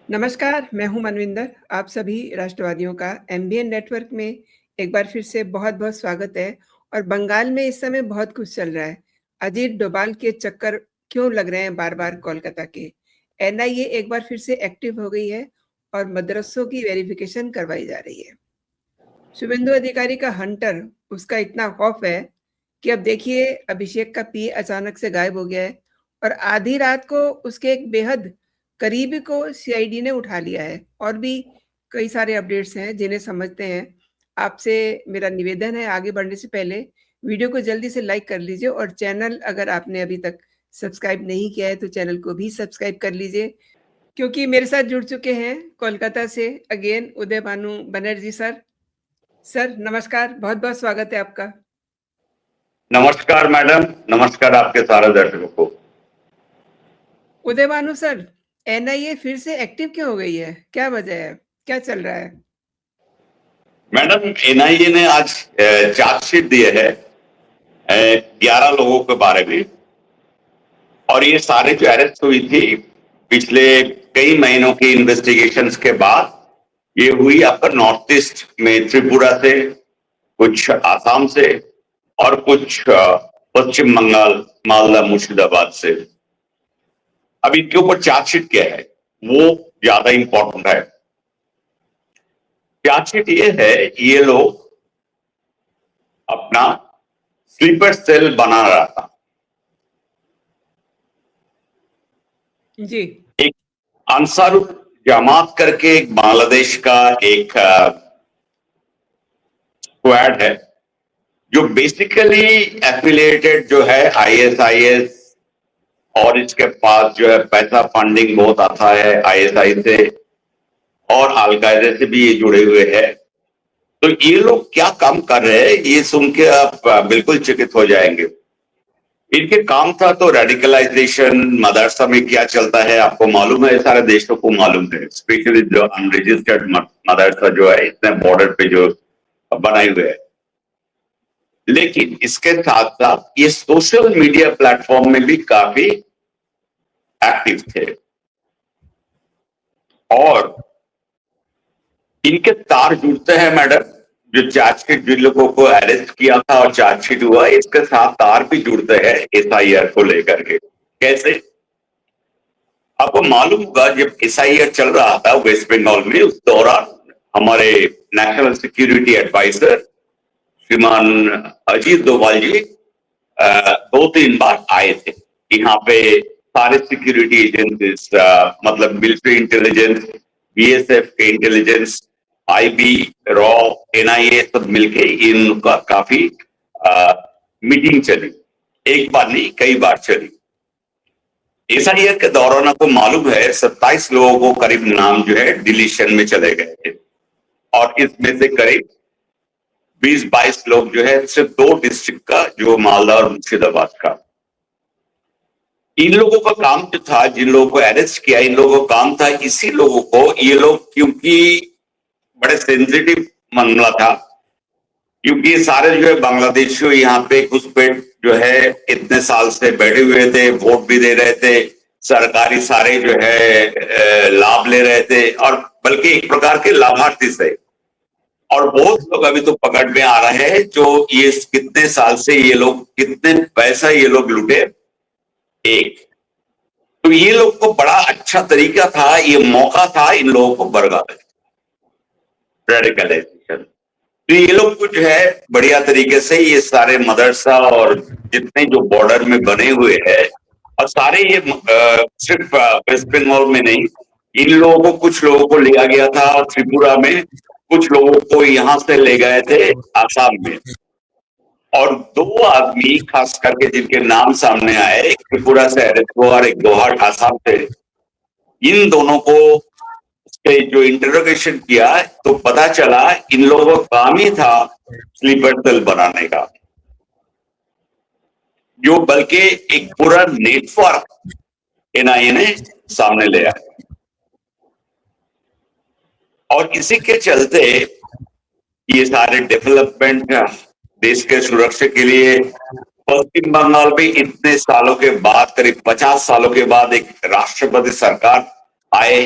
नमस्कार, मैं हूँ मनविंदर। आप सभी राष्ट्रवादियों का एमबीएन नेटवर्क में एक बार फिर से बहुत-बहुत स्वागत है। और बंगाल में इस समय बहुत कुछ चल रहा है। अजीत डोभाल के चक्कर क्यों लग रहे हैं बार-बार कोलकाता के? एनआईए एक बार फिर से एक्टिव हो गई है और मदरसों की वेरिफिकेशन करवाई जा रही है। शुभेंदु अधिकारी का हंटर, उसका इतना खौफ है कि अब देखिए अभिषेक का पीए अचानक से गायब हो गया है और आधी रात को उसके एक बेहद करीबी को सीआईडी ने उठा लिया है। और भी कई सारे अपडेट्स हैं जिन्हें समझते हैं। आपसे मेरा निवेदन है, आगे बढ़ने से पहले वीडियो को जल्दी से लाइक कर लीजिए और चैनल अगर आपने अभी तक सब्सक्राइब नहीं किया है तो चैनल को भी सब्सक्राइब कर लीजिए, क्योंकि मेरे साथ जुड़ चुके हैं कोलकाता से अगेन उदय भानु बनर्जी सर। सर नमस्कार, बहुत-बहुत स्वागत है आपका। नमस्कार मैडम, नमस्कार आपके सारे दर्शकों को। उदय भानु सर, एनआईए फिर से एक्टिव क्यों हो गई है? क्या वजह है? क्या चल रहा है? मैडम, एनआईए ने आज चार्जशीट दिए है 11 लोगों के बारे में। और ये सारे जो अरेस्ट हुई थी पिछले कई महीनों की इन्वेस्टिगेशंस के बाद ये हुई आपका नॉर्थ ईस्ट में, त्रिपुरा से, कुछ आसाम से और कुछ पश्चिम बंगाल, मालदा, मुर्शिदाबाद से। अब इनके ऊपर चार्जशीट क्या है वो ज्यादा इंपॉर्टेंट है। चार्जशीट ये है, ये लोग अपना स्लीपर सेल बना रहा था। जी। एक अंसारुल जमात करके एक बांग्लादेश का एक स्क्वाड है जो बेसिकली एफिलिएटेड जो है आईएसआईएस, और इसके पास जो है पैसा फंडिंग बहुत आता है आईएसआई से और अलकायदा से भी ये जुड़े हुए हैं। तो ये लोग क्या काम कर रहे हैं ये सुन के आप बिल्कुल चकित हो जाएंगे। इनके काम था तो रेडिकलाइजेशन, मदरसा में क्या चलता है आपको मालूम है, सारे देशों को मालूम है, स्पेशली जो अनरजिस्टर्ड मदरसा जो है इतने बॉर्डर पे जो बनाए हुए हैं। लेकिन इसके साथ साथ ये सोशल मीडिया प्लेटफॉर्म में भी काफी एक्टिव थे और इनके तार जुड़ते हैं मैडम। जो चार्जशीट जिन लोगों को अरेस्ट किया था और चार्जशीट हुआ, इसके साथ तार भी जुड़ते हैं एसआईआर को लेकर के। कैसे? आपको मालूम होगा जब एसआईआर चल रहा था वेस्ट बंगाल में, उस दौरान हमारे नेशनल सिक्योरिटी एडवाइजर श्रीमान अजीत डोभाल जी 2-3 बार आए थे यहाँ पे। सारे सिक्योरिटी एजेंसीज, मतलब मिलिट्री इंटेलिजेंस, बीएसएफ के इंटेलिजेंस, आईबी, रॉ, एनआईए सब मिलके इनका काफी मीटिंग चली। एक बार नहीं, कई बार चली। एसआईआर के दौरान आपको मालूम है 27 लोगों को करीब नाम जो है डिलीशन में चले गए थे और इसमें से करीब 20-22 लोग जो है सिर्फ 2 डिस्ट्रिक्ट का, जो मालदा और मुर्शिदाबाद का। इन लोगों का काम जो था, जिन लोगों को अरेस्ट किया, इन लोगों का काम था इसी लोगों को, ये लोग क्योंकि बड़े सेंसिटिव मामला था, क्योंकि ये सारे जो है बांग्लादेशियों यहाँ पे घुसपैठ जो है इतने साल से बैठे हुए थे, वोट भी दे रहे थे, सरकारी सारे जो है लाभ ले रहे थे और बल्कि एक प्रकार के लाभार्थी थे। और बहुत लोग अभी तो पकड़ में आ रहे हैं जो ये कितने साल से ये लोग कितने पैसा ये लोग लूटे। एक तो ये लोग को बड़ा अच्छा तरीका था, ये मौका था इन लोगों को बरगलाने, रेडिकलाइजेशन। तो ये लोग कुछ है बढ़िया तरीके से ये सारे मदरसा और जितने जो बॉर्डर में बने हुए हैं, और सारे ये सिर्फ वेस्ट बंगाल में नहीं, इन लोगों को, कुछ लोगों को लिया गया था त्रिपुरा में, कुछ लोगों को यहां से ले गए थे आसाम में। और 2 आदमी खास करके जिनके नाम सामने आए, एक त्रिपुरा से अरेस्ट हुआ और एक गुवाहाटी आसाम से। इन दोनों को जो इंटरोगेशन किया तो पता चला इन लोगों का काम ही था स्लीपर सेल बनाने का, जो बल्कि एक पूरा नेटवर्क एनआईए ने सामने ले आया। और इसी के चलते ये सारे डेवलपमेंट देश के सुरक्षा के लिए पश्चिम बंगाल में इतने सालों के बाद, करीब 50 सालों के बाद एक राष्ट्रपति सरकार आए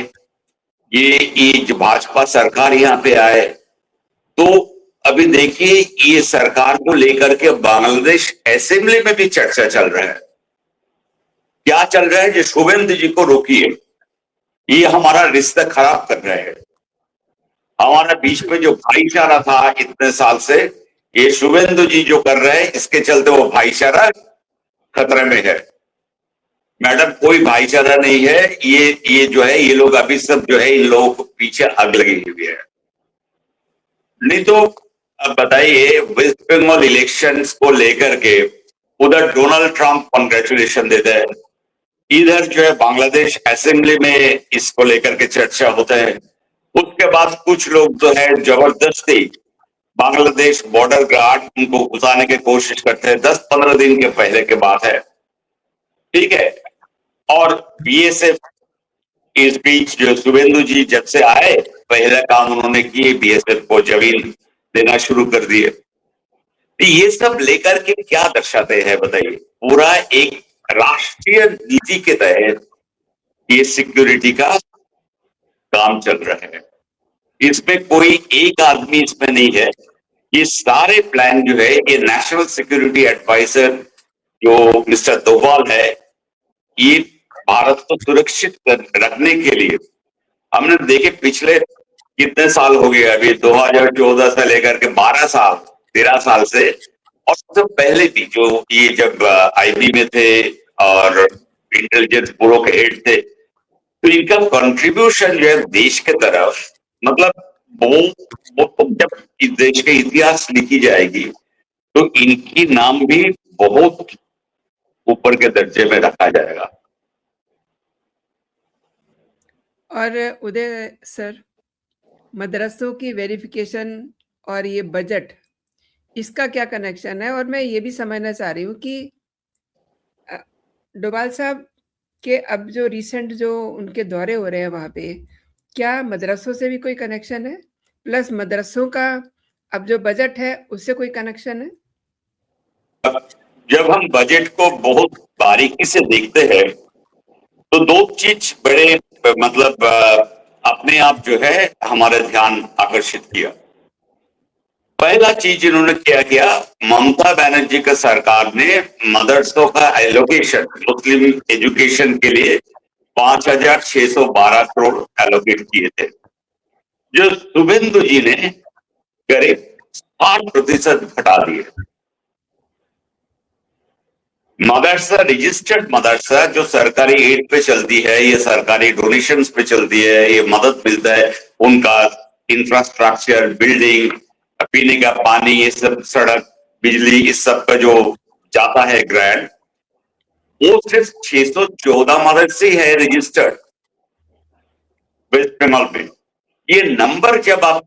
ये जो भाजपा सरकार यहाँ पे आए, तो अभी देखिए ये सरकार को लेकर के बांग्लादेश असेंबली में भी चर्चा चल रहा है। क्या चल रहा है? जो शुभेंदु जी को रोकिए, ये हमारा रिश्ता खराब कर रहे हैं। हमारा बीच में जो भाईचारा था इतने साल से, ये शुभेंदु जी जो कर रहे हैं, इसके चलते वो भाईचारा खतरे में है। मैडम, कोई भाईचारा नहीं है। ये जो है, ये लोग अभी सब जो है, इन लोगों को पीछे आग लगी हुई है। नहीं तो अब बताइए, वेस्ट बंगाल इलेक्शंस को लेकर के उधर डोनाल्ड ट्रंप कांग्रेचुलेशन देते हैं, इधर जो है बांग्लादेश असेंबली में इसको लेकर के चर्चा होता है। उसके बाद कुछ लोग जो है जबरदस्ती बांग्लादेश बॉर्डर गार्ड उनको घुसाने की कोशिश करते हैं। 10-15 दिन के पहले की बात है, ठीक है। और बीएसएफ इस बीच जो शुभेंदु जी जब से आए, पहला काम उन्होंने किए, बीएसएफ को जमीन देना शुरू कर दिए। ये सब लेकर के क्या दर्शाते हैं बताइए? पूरा एक राष्ट्रीय नीति के तहत ये सिक्योरिटी का काम चल रहा है। इसमें कोई एक आदमी इसमें नहीं है। ये सारे प्लान जो है, ये नेशनल सिक्योरिटी एडवाइजर जो मिस्टर डोभाल है, ये भारत को सुरक्षित रखने के लिए, हमने देखे पिछले कितने साल हो गए, अभी 2014 से लेकर के 12 साल 13 साल से, और उससे पहले भी जो ये जब आईबी में थे और इंटेलिजेंस ब्यूरो के हेड थे, तो इनका कंट्रीब्यूशन जो है देश के तरफ, मतलब वो जब इस देश के इतिहास लिखी जाएगी तो इनकी नाम भी बहुत ऊपर के दर्जे में रखा जाएगा। और उदय सर, मदरसों की वेरिफिकेशन और ये बजट, इसका क्या कनेक्शन है? और मैं ये भी समझना चाह रही हूँ कि डोभाल साहब के अब जो रिसेंट जो उनके दौरे हो रहे हैं वहाँ पे, क्या मदरसों से भी कोई कनेक्शन है? प्लस मदरसों का अब जो बजट है उससे कोई कनेक्शन है? जब हम बजट को बहुत बारीकी से देखते हैं तो दो चीज बड़े मतलब अपने आप जो है हमारा ध्यान आकर्षित किया। पहला चीज इन्होंने क्या किया, ममता बनर्जी का सरकार ने मदरसों का एलोकेशन मुस्लिम एजुकेशन के लिए 5,612 करोड़ एलोकेट किए थे, जो शुभेंदु जी ने करीब 60% घटा दिए। मदरसा, रजिस्टर्ड मदरसा जो सरकारी एड पे चलती है, ये सरकारी डोनेशंस पे चलती है, ये मदद मिलता है, उनका इंफ्रास्ट्रक्चर, बिल्डिंग, पीने का पानी, ये सब, सड़क, बिजली, इस सब का जो जाता है ग्रांट, वो सिर्फ 614 मदरसे है रजिस्टर्ड वेस्ट बंगाल में। ये नंबर जब आप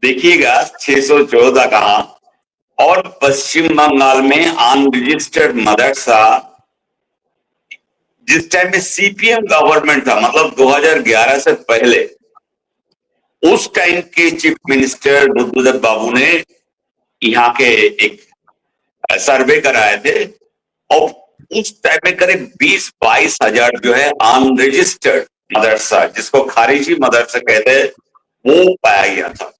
देखिएगा 614 कहां, और पश्चिम बंगाल में अनरजिस्टर्ड मदरसा, जिस टाइम में सीपीएम गवर्नमेंट था, मतलब 2011 से पहले, उस टाइम के चीफ मिनिस्टर बुद्धदेव बाबू ने यहाँ के एक सर्वे कराए थे, और उस टाइम में करीब 20-22 हजार जो है अनरजिस्टर्ड मदरसा, जिसको खारिजी मदरसा कहते हैं, वो पाया गया था।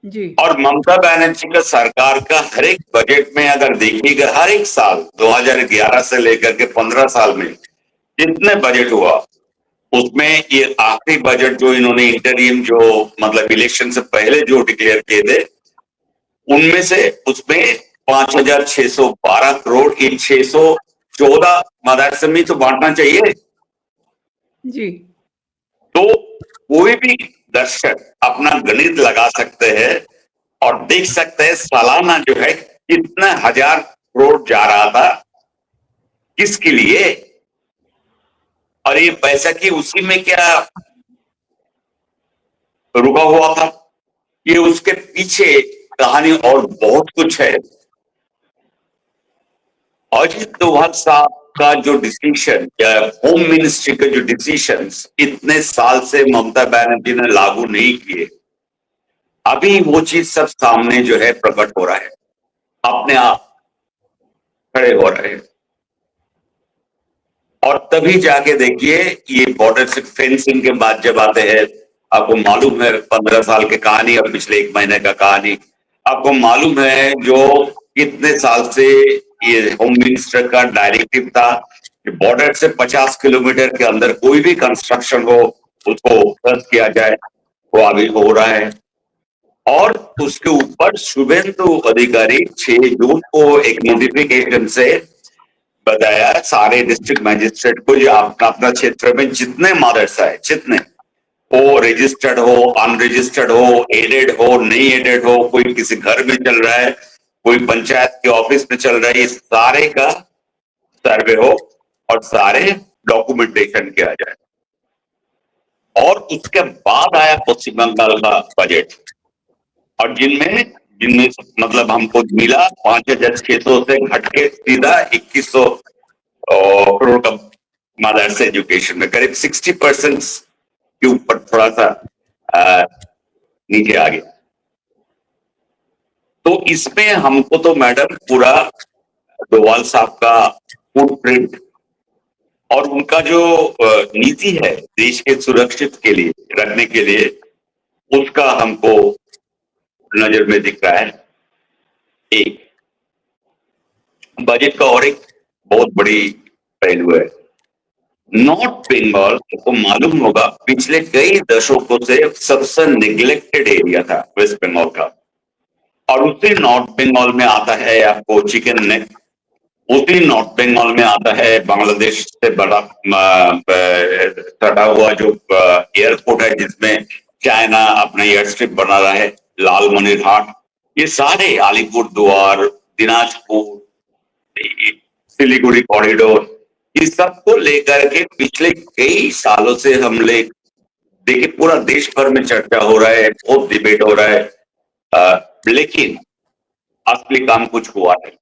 जी। और ममता बनर्जी का सरकार का हर एक बजट में अगर देखिएगा, हर एक साल 2011 से लेकर के 15 साल में जितने बजट हुआ, उसमें ये आखिरी बजट जो इन्होंने इंटरिम जो मतलब इलेक्शन से पहले जो डिक्लेयर किए थे, उनमें से उसमें 5,612 करोड़ इन 614 मदरसे में तो बांटना चाहिए। जी। तो कोई भी दर्शक अपना गणित लगा सकते हैं और देख सकते हैं सालाना जो है कितना हजार करोड़ जा रहा था, किसके लिए, और ये पैसा की उसी में क्या रुका हुआ था, ये उसके पीछे कहानी और बहुत कुछ है। अजित डोभाल साहब का जो डिसीजन या होम मिनिस्ट्री के जो डिसीजंस इतने साल से ममता बनर्जी ने लागू नहीं किए, अभी वो चीज सब सामने जो है प्रकट हो रहा है, अपने आप खड़े हो रहे हैं। और तभी जाके देखिए ये बॉर्डर से फेंसिंग के बाद जब आते हैं, आपको मालूम है 15 साल की कहानी और पिछले 1 महीने का कहानी, आपको मालूम है जो कितने साल से ये होम मिनिस्टर का डायरेक्टिव था कि बॉर्डर से 50 किलोमीटर के अंदर कोई भी कंस्ट्रक्शन हो उसको ध्वस्त किया जाए, वो अभी हो रहा है। और उसके ऊपर शुभेंदु अधिकारी 6 जून को एक नोटिफिकेशन से बताया सारे डिस्ट्रिक्ट मजिस्ट्रेट को जो अपना अपना क्षेत्र में जितने मदरसा है, जितने वो रजिस्टर्ड हो, अनरजिस्टर्ड हो, एडेड हो, नहीं एडेड हो, कोई किसी घर में चल रहा है, कोई पंचायत के ऑफिस में चल रहा है, ये सारे का सर्वे हो और सारे डॉक्यूमेंटेशन किया जाए। और उसके बाद आया पश्चिम बंगाल का बजट, और जिनमें जिनमें मतलब हमको मिला 5,600 से घट के सीधा 2,100 करोड़ का मदरसा एजुकेशन में, करीब 60% के ऊपर थोड़ा सा नीचे आ गया। तो इसमें हमको तो मैडम पूरा डोवाल साहब का फुटप्रिंट और उनका जो नीति है देश के सुरक्षित के लिए रखने के लिए, उसका हमको नजर में दिख रहा है। एक बजट का और एक बहुत बड़ी पहलू है, नॉर्थ बंगाल, आपको मालूम होगा पिछले कई दशकों से सबसे निग्लेक्टेड एरिया था वेस्ट बंगाल का, और उसी नॉर्थ बंगाल में आता है आपको चिकन नेक, उसी नॉर्थ बंगाल में आता है बांग्लादेश से बड़ा सटा हुआ जो एयरपोर्ट है जिसमें चाइना अपना एयर स्ट्रिप बना रहा है, लालमनिरहाट, ये सारे अलीपुर द्वार, दिनाजपुर, सिलीगुड़ी कॉरिडोर, इस सब को लेकर के पिछले कई सालों से हम लोग देखिए पूरा देश भर में चर्चा हो रहा है, बहुत डिबेट हो रहा है, लेकिन असली काम कुछ हुआ नहीं।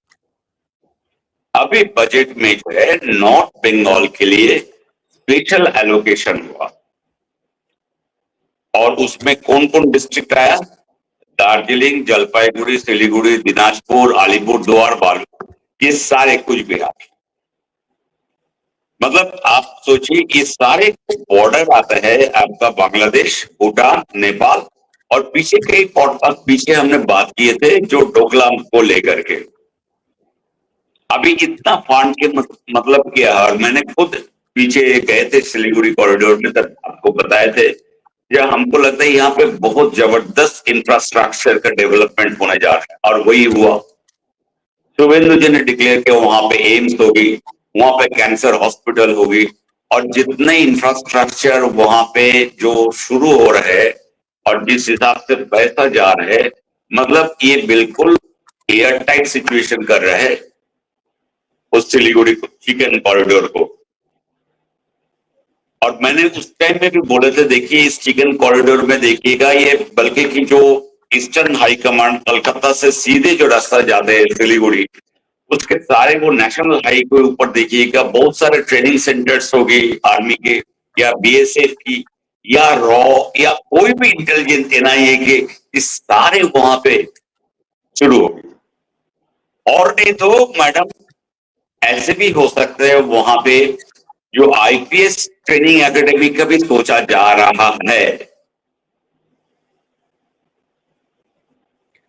अभी बजट में जो है नॉर्थ बंगाल के लिए स्पेशल एलोकेशन हुआ, और उसमें कौन कौन डिस्ट्रिक्ट आया, दार्जिलिंग, जलपाईगुड़ी, सिलीगुड़ी, दिनाजपुर, अलीपुर द्वार, बालूर, ये सारे कुछ बिहार, मतलब आप सोचिए ये सारे बॉर्डर आता है आपका बांग्लादेश, भूटान, नेपाल, और पीछे कई पॉडकास्ट पीछे हमने बात किए थे जो डोकलाम को लेकर के, अभी इतना फंड के मतलब क्या है। और मैंने खुद पीछे गए थे सिलीगुड़ी कॉरिडोर में, तब आपको बताए थे, या हमको लगता है यहाँ पे बहुत जबरदस्त इंफ्रास्ट्रक्चर का डेवलपमेंट होने जा रहा है, और वही हुआ। शुभेंदु जी ने डिक्लेयर किया वहां पे एम्स होगी, वहां पे कैंसर हॉस्पिटल होगी, और जितने इंफ्रास्ट्रक्चर वहां पे जो शुरू हो रहे हैं और जिस हिसाब से पैसा जा रहा है, मतलब ये बिल्कुल एयर टाइट सिचुएशन कर रहा है उस सिलीगुड़ी चिकन कॉरिडोर को। और मैंने उस टाइम में भी बोले थे देखिए इस चिकन कॉरिडोर में देखिएगा, ये बल्कि की जो ईस्टर्न हाई कमांड कलकत्ता से सीधे जो रास्ता जाते हैं सिलीगुड़ी, उसके सारे वो नेशनल हाईवे ऊपर देखिएगा बहुत सारे ट्रेनिंग सेंटर्स होगी आर्मी के या बीएसएफ की या रॉ या कोई भी इंटेलिजेंस एनआईए के, इस सारे वहां पे शुरू होगी। और नहीं तो मैडम ऐसे भी हो सकते हैं वहां पे जो आईपीएस ट्रेनिंग एकेडमी का भी सोचा जा रहा है।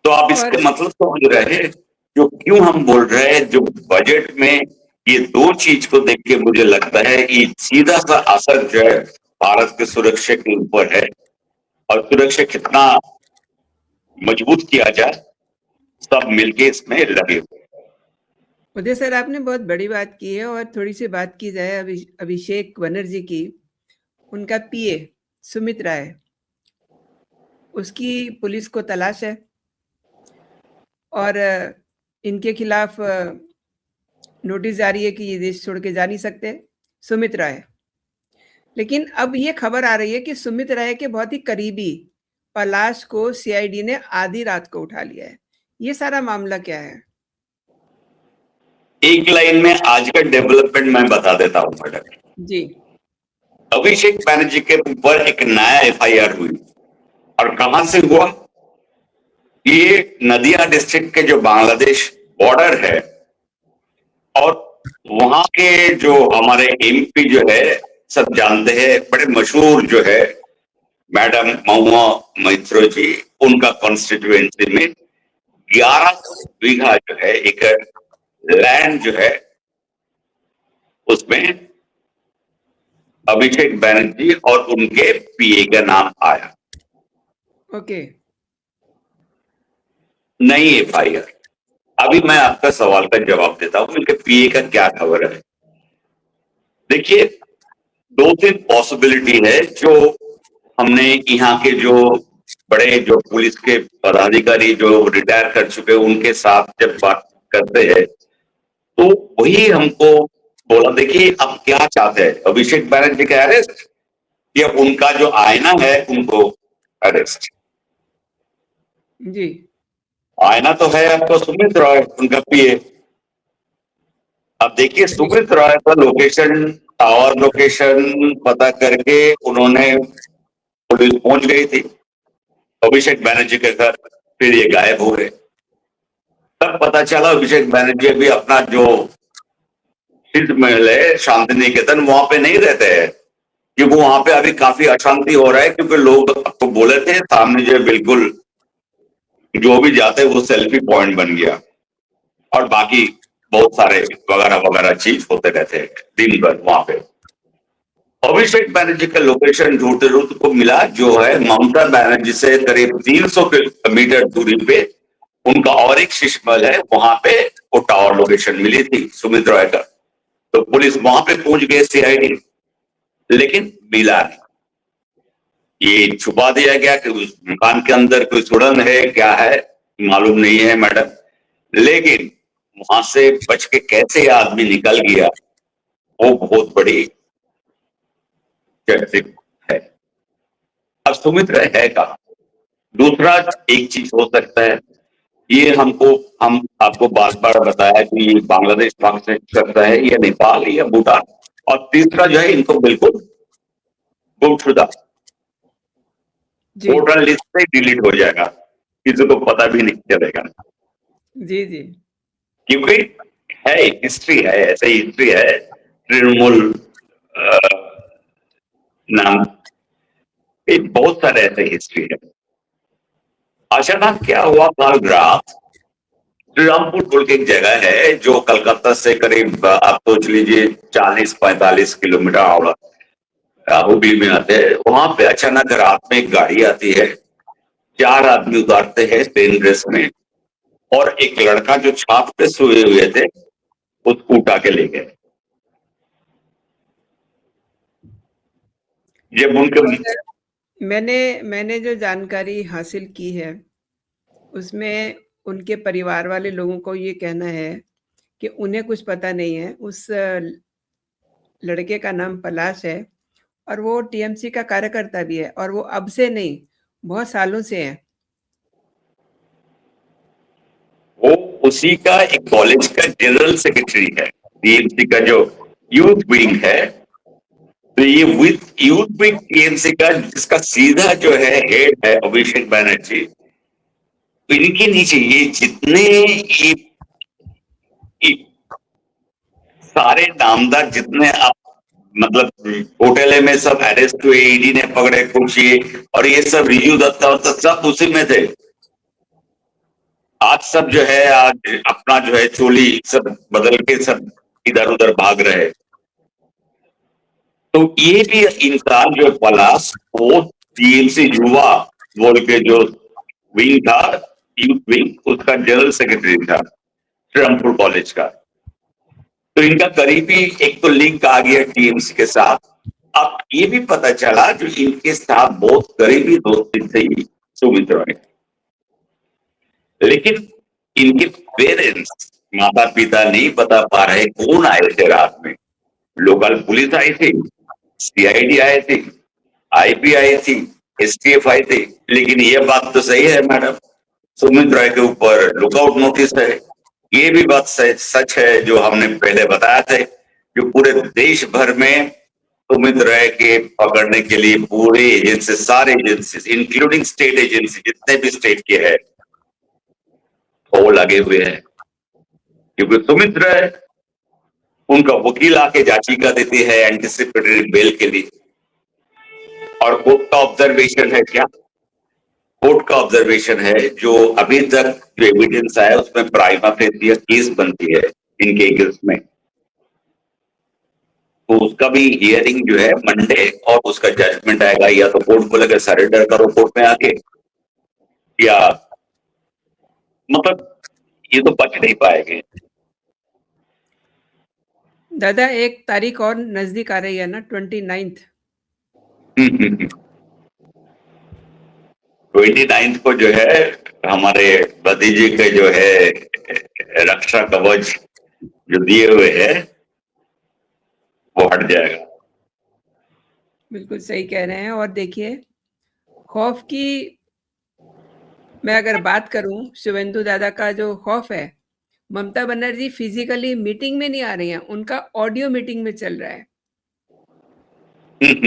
तो आप इसके मतलब समझ रहे हैं जो क्यों हम बोल रहे हैं, जो बजट में ये दो चीज को देख के मुझे लगता है ये सीधा सा असर जो है भारत के सुरक्षा के ऊपर है, और सुरक्षा कितना मजबूत किया जाए सब मिलके इसमें लगे हुए। उदय सर, आपने बहुत बड़ी बात की है, और थोड़ी सी बात की जाए अभिषेक बनर्जी की। उनका पीए सुमित राय, उसकी पुलिस को तलाश है और इनके खिलाफ नोटिस जारी है कि ये देश छोड़ के जा नहीं सकते सुमित राय। लेकिन अब ये खबर आ रही है कि सुमित राय के बहुत ही करीबी पलाश को सीआईडी ने आधी रात को उठा लिया है। ये सारा मामला क्या है? एक लाइन में आज का डेवलपमेंट मैं बता देता हूं मैडम जी। अभिषेक बनर्जी के ऊपर एक नया एफआईआर हुई, और कहां से हुआ, ये नदिया डिस्ट्रिक्ट के जो बांग्लादेश बॉर्डर है, और वहां के जो हमारे एमपी जो है सब जानते हैं, बड़े मशहूर जो है मैडम महुआ मैत्रो जी, उनका कॉन्स्टिट्यूएंसी में 1100 बीघा जो है एकड़ लैंड जो है उसमें अभिषेक बैनर्जी और उनके पीए का नाम आया। ओके। नई एफआईआर। अभी मैं आपका सवाल का जवाब देता हूं, उनके पीए का क्या खबर है। देखिए, 2-3 पॉसिबिलिटी है जो हमने यहाँ के जो बड़े जो पुलिस के पदाधिकारी जो रिटायर कर चुके हैं उनके साथ जब बात करते हैं तो वही हमको बोला, देखिए अब क्या चाहते हैं, अभिषेक बैनर्जी का अरेस्ट या उनका जो आईना है उनको अरेस्ट। जी। आईना तो है आपको सुमित रॉय, उनका पीए। अब देखिए सुमित रॉय का लोकेशन, टावर लोकेशन पता करके उन्होंने, पुलिस पहुंच गई थी अभिषेक बैनर्जी के घर, फिर ये गायब हो गए। तब पता चला अभिषेक बैनर्जी भी अपना जो सिद्ध महल है शांति निकेतन वहां पे नहीं रहते हैं, क्योंकि वहां पे अभी काफी अशांति हो रहा है, क्योंकि लोग आपको बोले थे सामने जो बिल्कुल जो भी जाते वो सेल्फी पॉइंट बन गया और बाकी बहुत सारे वगैरह वगैरह चीज होते रहते हैं दिन भर वहां पे। अभिषेक बैनर्जी का लोकेशन ढूंढते ढूंढते को मिला जो है ममता बैनर्जी से करीब 300 किलोमीटर दूरी पे उनका और एक शीश महल है, वहां पे वो टावर लोकेशन मिली थी सुमित रॉय का। तो पुलिस वहां पे पहुंच गई सीआईडी, लेकिन मिला नहीं। ये छुपा दिया गया कि उस मकान के अंदर कोई सुड़न है, क्या है मालूम नहीं है मैडम। लेकिन वहां से बच के कैसे आदमी निकल गया वो बहुत बड़ी चर्चित है। अब सुमित रॉय है कहा। दूसरा एक चीज हो सकता है, ये हम आपको बार बार बताया कि ये बांग्लादेश पाक से करता है या नेपाल या भूटान। और तीसरा जो है इनको बिल्कुल गुमशुदा जी। वोटर लिस्ट से डिलीट हो जाएगा, किसी को पता भी नहीं चलेगा, जी। जी। क्योंकि है हिस्ट्री है, ऐसे हिस्ट्री है तृणमूल नाम, बहुत सारे ऐसे हिस्ट्री है। अचानक क्या हुआ, कल रात श्रीरामपुर बोल के एक जगह है जो कलकत्ता से करीब आप सोच लीजिए 40-45 किलोमीटर हुबली में आते हैं। वहां पे अचानक रात में एक गाड़ी आती है, 4 आदमी उतारते हैं पेन ड्रेस में, और एक लड़का जो छात पे सोए हुए थे उसको उठा के ले गए। जब उनके मैंने मैंने जो जानकारी हासिल की है उसमें उनके परिवार वाले लोगों को ये कहना है कि उन्हें कुछ पता नहीं है। उस लड़के का नाम पलाश है और वो टीएमसी का कार्यकर्ता भी है और वो अब से नहीं, बहुत सालों से है। वो उसी का एक कॉलेज का जनरल सेक्रेटरी है, टीएमसी का जो यूथ विंग है। तो ये विथ यूथ विंग टीएमसी का जिसका सीधा जो है हेड है अभिषेक बैनर्जी, इनके नीचे ये जितने ये सारे नामदार जितने आप मतलब होटल में सब अरेस्ट हुए, ईडी ने पकड़े कुछ ये, और ये सब रिजू दत्ता और सब उसी में थे। आज सब जो है आज अपना जो है चोली सब बदल के सब इधर उधर भाग रहे। तो ये भी इंसान जो पलाश वो टीएमसी युवा बोल के जो विंग था, यूथ विंग, उसका जनरल सेक्रेटरी था श्रीरामपुर कॉलेज का। तो इनका करीबी एक तो लिंक आ गया टीएमसी के साथ। अब ये भी पता चला जो इनके साथ बहुत करीबी दोस्ती थी सुमित रॉय, लेकिन इनके पेरेंट्स माता पिता नहीं बता पा रहे कौन आए थे रात में। लोकल पुलिस आई थी, सीआईडी आए थे, आईपी आई थी, एसटीएफ आई थी, लेकिन ये बात तो सही है मैडम, सुमित रॉय के ऊपर लुकआउट नोटिस है। ये भी बात सच है जो हमने पहले बताया था, जो पूरे देश भर में सुमित रॉय के पकड़ने के लिए पूरे एजेंसी, सारे एजेंसी इंक्लूडिंग स्टेट एजेंसी जितने भी स्टेट के हैं वो लगे हुए हैं, क्योंकि सुमित रॉय उनका वकील आके याचिका देते हैं एंटिसिपेटरी बेल के लिए, और कोर्ट का ऑब्जर्वेशन है क्या? कोर्ट का ऑब्जर्वेशन है जो अभी तक जो एविडेंस आया उसमें प्राइमा फेसिया केस बनती है इनके अगेंस्ट में, तो उसका भी हियरिंग जो है मंडे, और उसका जजमेंट आएगा, या तो कोर्ट को लगे सरेंडर करो कोर्ट में आके, या मतलब ये तो बच नहीं पाएंगे। दादा एक तारीख और नजदीक आ रही है ना, 29th। 29th को जो है हमारे भतीजे के जो है रक्षा कवच जो दिए हुए है वो हट जाएगा। बिल्कुल सही कह रहे हैं। और देखिए, खौफ की मैं अगर बात करूं, शुभेंदु दादा का जो खौफ है, ममता बनर्जी फिजिकली मीटिंग में नहीं आ रही हैं, उनका ऑडियो मीटिंग में चल रहा है।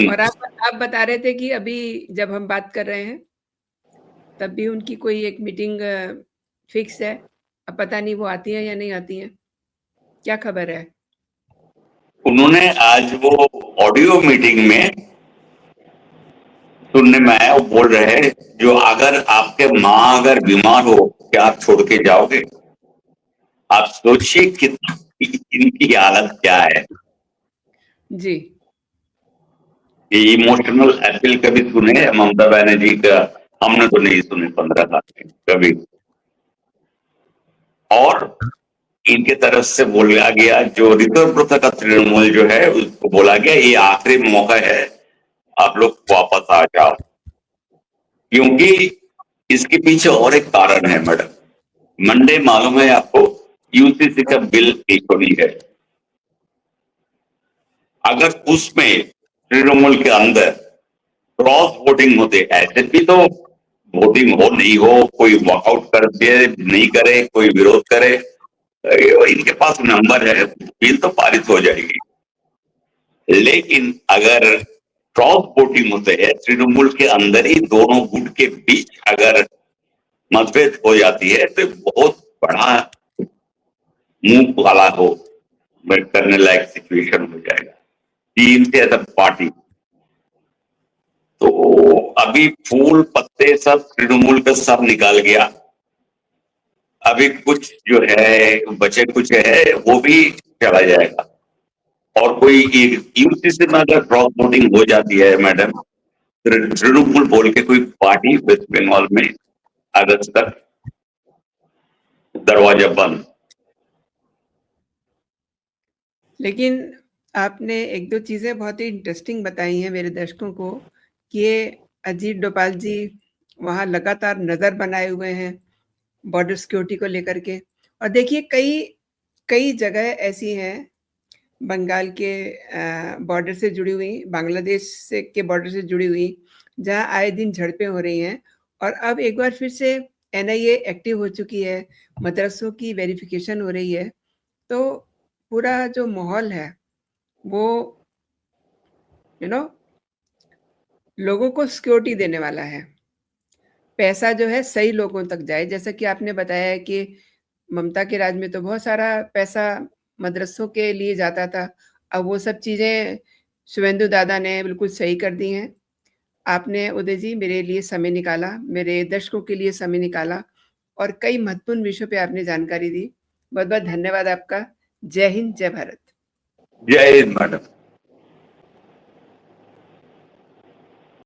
और आप बता रहे थे कि अभी जब हम बात कर रहे हैं तब भी उनकी कोई एक मीटिंग फिक्स है। अब पता नहीं वो आती हैं या नहीं आती हैं, क्या खबर है? उन्होंने आज वो ऑडियो मीटिंग में सुनने में आया, वो बोल रहे हैं जो अगर आपके माँ अगर बीमार हो क्या आप छोड़ के जाओगे? आप सोचिए कि इनकी हालत क्या है। जी, ये इमोशनल अपील कभी सुने ममता बनर्जी का? हमने तो नहीं सुने 15 साल में कभी। और इनके तरफ से बोला गया, जो रिजर्व प्रथा का तृणमूल जो है उसको बोला गया ये आखिरी मौका है, आप लोग वापस आ जाओ, क्योंकि इसके पीछे और एक कारण है मैडम। मंडे मालूम है आपको यूसीसी का बिल होनी है, अगर उसमें तृणमूल के अंदर क्रॉस वोटिंग होते, ऐसे भी तो वोटिंग हो नहीं हो, कोई वॉकआउट कर दे नहीं करे, कोई विरोध करे, इनके पास नंबर है, बिल तो पारित हो जाएगी। लेकिन अगर क्रॉस वोटिंग होते हैं, तृणमूल के अंदर ही दोनों गुट के बीच अगर मतभेद हो जाती है तो बहुत बड़ा मुंह काला हो करने लायक सिचुएशन हो जाएगा। तीन से ऐसा पार्टी तो अभी फूल पत्ते सब तृणमूल का सब निकाल गया, अभी कुछ जो है बचे कुछ है वो भी चला जाएगा। और कोई यूसीसी में अगर क्रॉस वोटिंग हो जाती है मैडम, तृणमूल बोल के कोई पार्टी वेस्ट बंगाल में अगस्त तक दरवाजा बंद। लेकिन आपने एक दो चीजें बहुत ही इंटरेस्टिंग बताई हैं मेरे दर्शकों को, कि ये अजीत डोभाल जी वहां लगातार नजर बनाए हुए हैं बॉर्डर सिक्योरिटी को लेकर के। और देखिए कई कई जगह ऐसी हैं बंगाल के बॉर्डर से जुड़ी हुई, बांग्लादेश से के बॉर्डर से जुड़ी हुई, जहां आए दिन झड़पें हो रही हैं। और अब एक बार फिर से एनआईए एक्टिव हो चुकी है, मदरसों की वेरिफिकेशन हो रही है। तो पूरा जो माहौल है वो लोगों को सिक्योरिटी देने वाला है। पैसा जो है सही लोगों तक जाए, जैसा कि आपने बताया है कि ममता के राज में तो बहुत सारा पैसा मदरसों के लिए जाता था। अब वो सब चीज़ें शुभेंदु दादा ने बिल्कुल सही कर दी हैं। आपने उदय जी मेरे लिए समय निकाला, मेरे दर्शकों के लिए समय निकाला, और कई महत्वपूर्ण विषयों पे आपने जानकारी दी। बहुत बहुत धन्यवाद आपका। जय हिंद, जय भारत। जय हिंद मैडम।